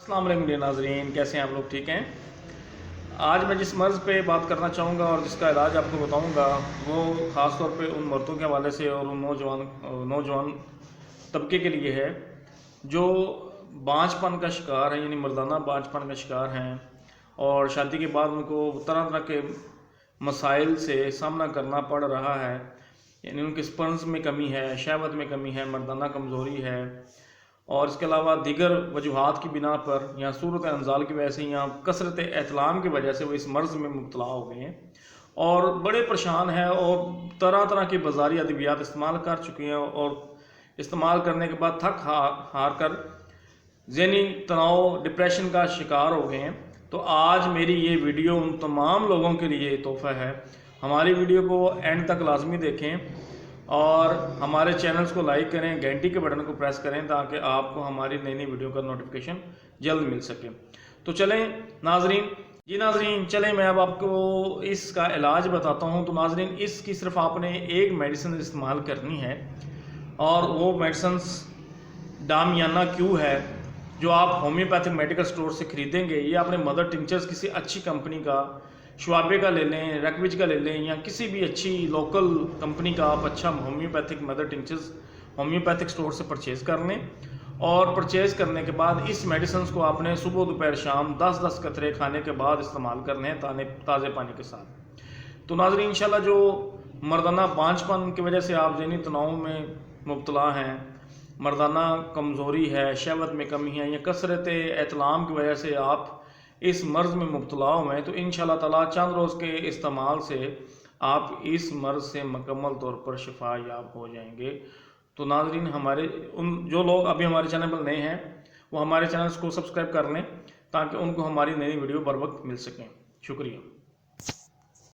अस्सलाम वालेकुम मेरे नाज़रीन, कैसे हैं आप लोग? ठीक हैं। आज मैं जिस मर्ज़ पे बात करना चाहूँगा और जिसका इलाज आपको बताऊँगा, वो ख़ास तौर पे उन मर्दों के हवाले से और उन नौजवान तबके के लिए है जो बांझपन का शिकार हैं, यानी मर्दाना बांझपन का शिकार हैं और शादी के बाद उनको तरह तरह के मसाइल से सामना करना पड़ रहा है। यानी उनके स्पर्म्स में कमी है, शहवत में कमी है, मर्दाना कमज़ोरी है और इसके अलावा दीगर वजूहात की बिना पर या सूरत अंजाल की वजह से या कसरत एहतलाम की वजह से वो इस मर्ज़ में मुब्तला हो गए हैं और बड़े परेशान हैं और तरह तरह की बाज़ारी अद्वियात इस्तेमाल कर चुके हैं और इस्तेमाल करने के बाद थक हार कर ज़हनी तनाव, डिप्रेशन का शिकार हो गए हैं। तो आज मेरी ये वीडियो उन तमाम लोगों के लिए तोहफ़ा है। हमारी वीडियो को एंड तक लाजमी देखें और हमारे चैनल्स को लाइक करें, घंटी के बटन को प्रेस करें ताकि आपको हमारी नई नई वीडियो का नोटिफिकेशन जल्द मिल सके। तो चलें नाजरीन, चलें मैं अब आपको इसका इलाज बताता हूँ। तो नाजरीन, इसकी सिर्फ आपने एक मेडिसिन इस्तेमाल करनी है और वो मेडिसिन डामियाना क्यू है जो आप होम्योपैथिक मेडिकल स्टोर से ख़रीदेंगे। ये आपने मदर टिंचर्स किसी अच्छी कंपनी का, श्वाबे का ले लें, रैकविज का ले लें या किसी भी अच्छी लोकल कंपनी का आप अच्छा homeopathic mother tinctures homeopathic store से परचेज़ कर लें। और परचेज़ करने के बाद इस मेडिसिन को आपने सुबह दोपहर शाम 10-10 कतरे खाने के बाद इस्तेमाल करने हैं ताज़े पानी के साथ। तो नाज़रीन, इंशाल्लाह जो मर्दाना बांझपन की वजह से आप ज़हनी तनाव में मुब्तला हैं, मर्दाना कमज़ोरी है, शहवत में कमी है या कसरत एहतलाम की वजह से आप इस मर्ज़ में मुब्तला हुए हैं, तो इंशाल्लाह ताला चंद रोज़ के इस्तेमाल से आप इस मर्ज़ से मुकम्मल तौर पर शिफा याब हो जाएंगे। तो नाज़रीन, हमारे जो लोग अभी हमारे चैनल पर नए हैं वो हमारे चैनल को सब्सक्राइब कर लें ताकि उनको हमारी नई वीडियो बर वक्त मिल सकें। शुक्रिया।